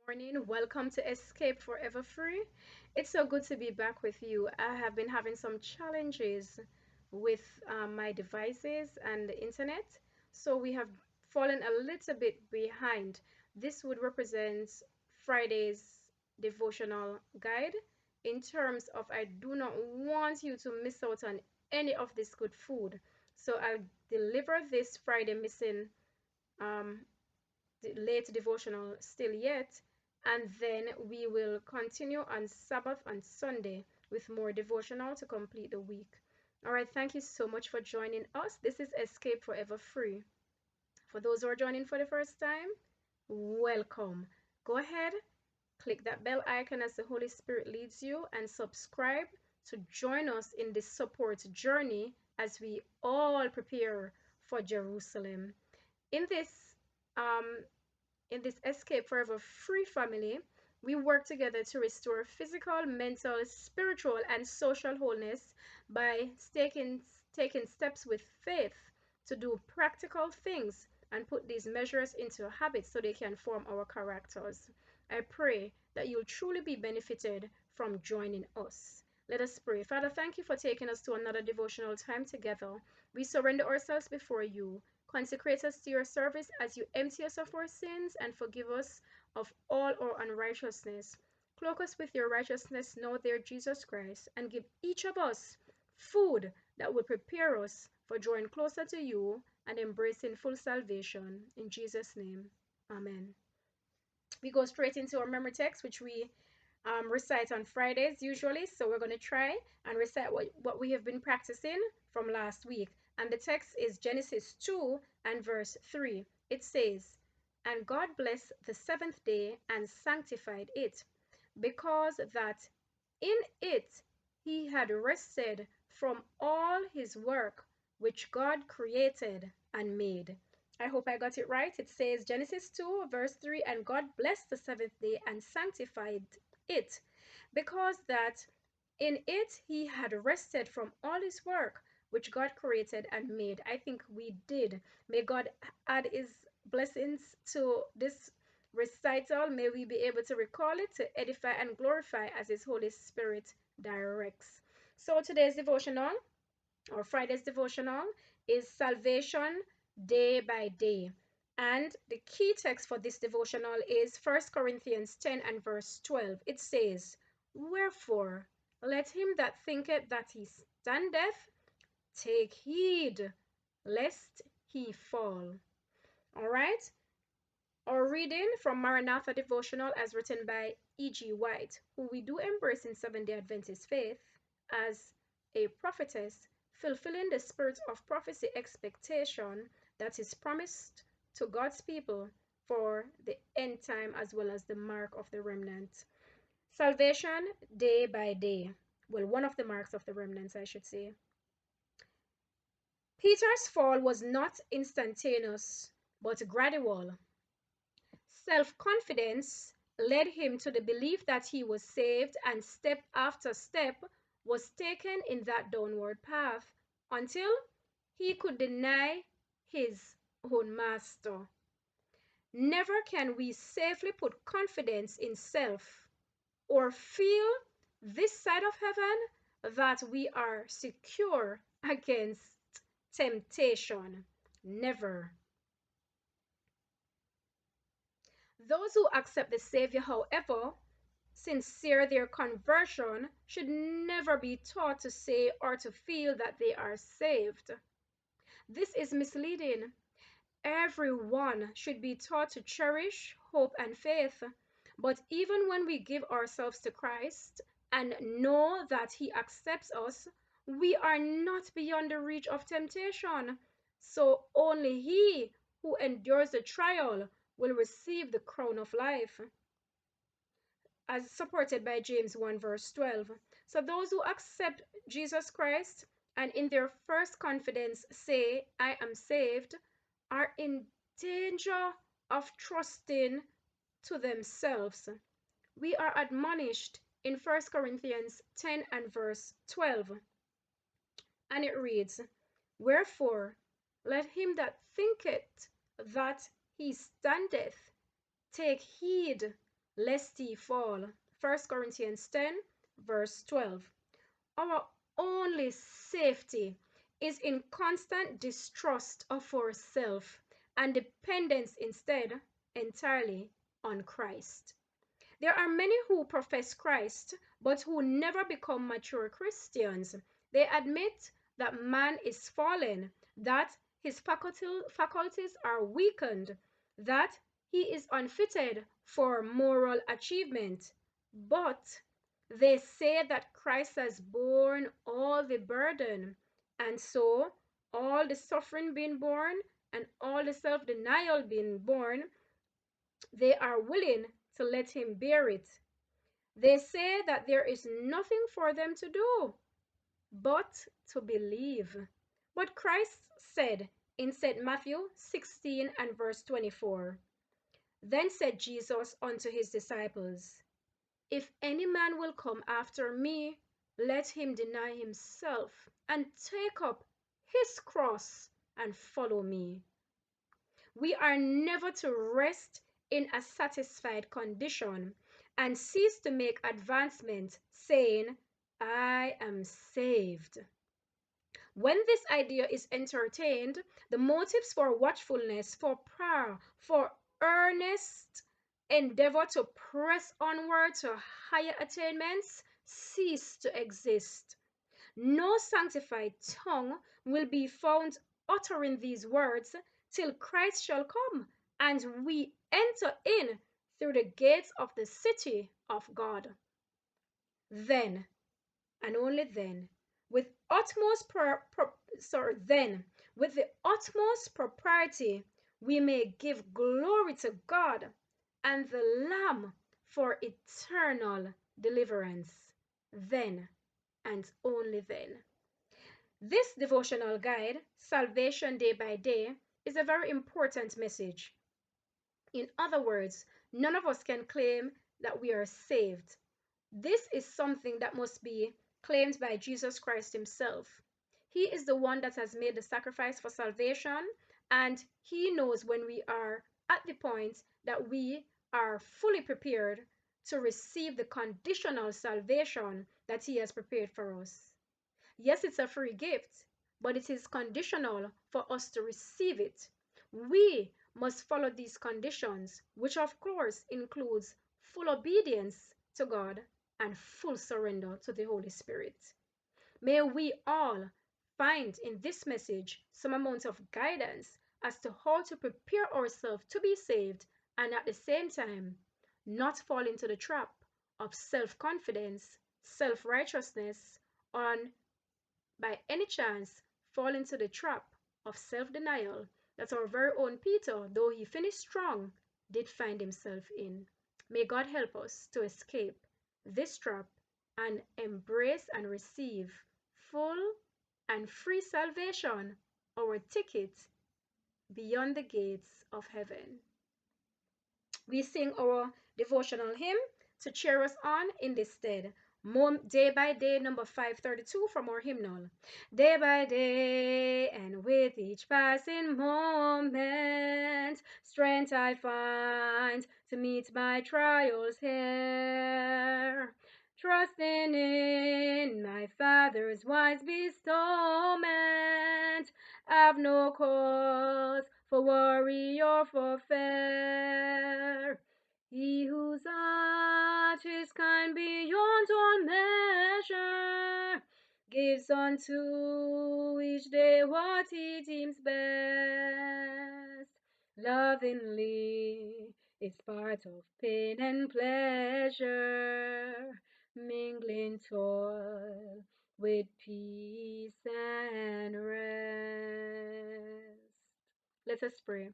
Morning. Welcome to Escape Forever Free. It's so good to be back with you. I have been having some challenges with my devices and the internet, so we have fallen a little bit behind. This would represent Friday's devotional guide in terms of I do not want you to miss out on any of this good food. So I'll deliver this Friday missing um, late devotional still yet, and then we will continue on Sabbath and Sunday with more devotional to complete the week. All right, thank you so much for joining us. This is Escape Forever Free. For those who are joining for the first time, welcome. Go ahead, click that bell icon as the Holy Spirit leads you, and subscribe to join us in this support journey as we all prepare for Jerusalem. In this um, in this Escape Forever Free family, we work together to restore physical, mental, spiritual, and social wholeness by taking steps with faith to do practical things and put these measures into habits so they can form our characters. I pray that you'll truly be benefited from joining us. Let us pray. Father, thank you for taking us to another devotional time together. We surrender ourselves before you. Consecrate us to your service as you empty us of our sins and forgive us of all our unrighteousness. Cloak us with your righteousness now, dear Jesus Christ, and give each of us food that will prepare us for drawing closer to you and embracing full salvation. In Jesus' name, amen. We go straight into our memory text, which we recite on Fridays usually. So we're going to try and recite what we have been practicing from last week. And the text is Genesis 2 and verse 3. It says, "And God blessed the seventh day and sanctified it, because that in it he had rested from all his work which God created and made." I hope I got it right. It says Genesis 2 verse 3, "And God blessed the seventh day and sanctified it, because that in it he had rested from all his work which God created and made." I think we did. May God add his blessings to this recital. May we be able to recall it, to edify and glorify as his Holy Spirit directs. So today's devotional, or Friday's devotional, is Salvation Day by Day. And the key text for this devotional is 1 Corinthians 10 and verse 12. It says, "Wherefore, let him that thinketh that he standeth take heed, lest he fall." All right? Our reading from Maranatha Devotional as written by E.G. White, who we do embrace in Seventh-day Adventist faith as a prophetess, fulfilling the spirit of prophecy expectation that is promised to God's people for the end time as well as the mark of the remnant. Salvation day by day. Well, one of the marks of the remnants, I should say. Peter's fall was not instantaneous, but gradual. Self-confidence led him to the belief that he was saved, and step after step was taken in that downward path until he could deny his own master. Never can we safely put confidence in self or feel this side of heaven that we are secure against temptation. Never. Those who accept the Savior, however sincere their conversion, should never be taught to say or to feel that they are saved. This is misleading. Everyone should be taught to cherish hope and faith. But even when we give ourselves to Christ and know that he accepts us, we are not beyond the reach of temptation. So only he who endures the trial will receive the crown of life, as supported by James 1 verse 12. So those who accept Jesus Christ and in their first confidence say, "I am saved," are in danger of trusting to themselves. We are admonished in 1 Corinthians 10 and verse 12. And it reads, "Wherefore, let him that thinketh that he standeth take heed, lest ye fall. 1 Corinthians 10, verse 12. Our only safety is in constant distrust of ourselves and dependence instead entirely on Christ. There are many who profess Christ, but who never become mature Christians. They admit that man is fallen, that his faculties are weakened, that he is unfitted for moral achievement. But they say that Christ has borne all the burden, and so all the suffering being borne and all the self-denial being borne, they are willing to let him bear it. They say that there is nothing for them to do but to believe. But Christ said in St. Matthew 16 and verse 24, Then said Jesus unto his disciples, If any man will come after me, let him deny himself and take up his cross and follow me. We are never to rest in a satisfied condition and cease to make advancement, saying, I am saved. When this idea is entertained, the motives for watchfulness, for prayer, for earnest endeavor to press onward to higher attainments cease to exist. No sanctified tongue will be found uttering these words till Christ shall come and we enter in through the gates of the city of God. Then, and only then, with with the utmost propriety, we may give glory to God and the Lamb for eternal deliverance. Then, and only then. This devotional guide, Salvation Day by Day, is a very important message. In other words, none of us can claim that we are saved. This is something that must be claimed by Jesus Christ himself. He is the one that has made the sacrifice for salvation, and he knows when we are at the point that we are fully prepared to receive the conditional salvation that he has prepared for us. Yes, it's a free gift, but it is conditional for us to receive it. We must follow these conditions, which of course includes full obedience to God and full surrender to the Holy Spirit. May we all find in this message some amount of guidance as to how to prepare ourselves to be saved and at the same time not fall into the trap of self-confidence, self-righteousness, on by any chance fall into the trap of self-denial that our very own Peter, though he finished strong, did find himself in. May God help us to escape this trap and embrace and receive full and free salvation, our ticket beyond the gates of heaven. We sing our devotional hymn to cheer us on in this stead. Day by day, number 532 from our hymnal. Day by day, and with each passing moment, strength I find to meet my trials here. Trusting in my Father's wise bestowment, I've no cause for worry or for fear. He whose heart is kind beyond all measure gives unto each day what he deems best. Lovingly, it's part of pain and pleasure, mingling toil with peace and rest. Let us pray.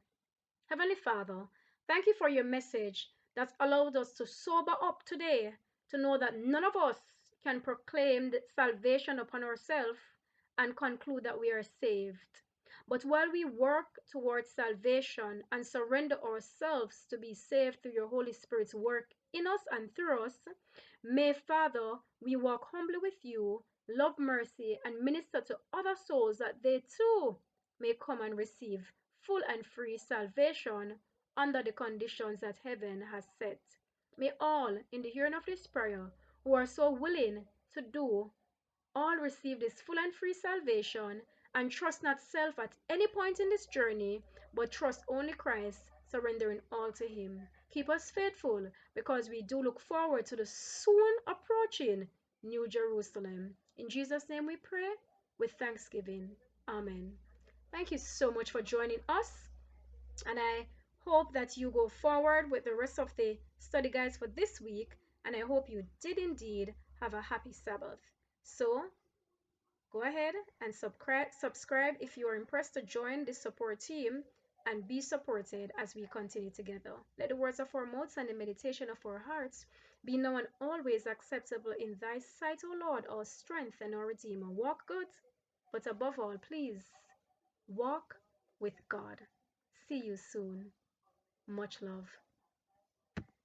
Heavenly Father, thank you for your message that allowed us to sober up today, to know that none of us can proclaim the salvation upon ourselves and conclude that we are saved. But while we work towards salvation and surrender ourselves to be saved through your Holy Spirit's work in us and through us, may, Father, we walk humbly with you, love mercy, and minister to other souls that they too may come and receive full and free salvation under the conditions that heaven has set. May all, in the hearing of this prayer, who are so willing to do all receive this full and free salvation and trust not self at any point in this journey, but trust only Christ, surrendering all to Him. Keep us faithful because we do look forward to the soon approaching New Jerusalem. In Jesus' name we pray with thanksgiving. Amen. Thank you so much for joining us, and I hope that you go forward with the rest of the study guides for this week, and I hope you did indeed have a happy Sabbath. So, go ahead and subscribe if you are impressed to join this support team and be supported as we continue together. Let the words of our mouths and the meditation of our hearts be now and always acceptable in thy sight, O Lord, our strength and our Redeemer. Walk good, but above all, please walk with God. See you soon. Much love.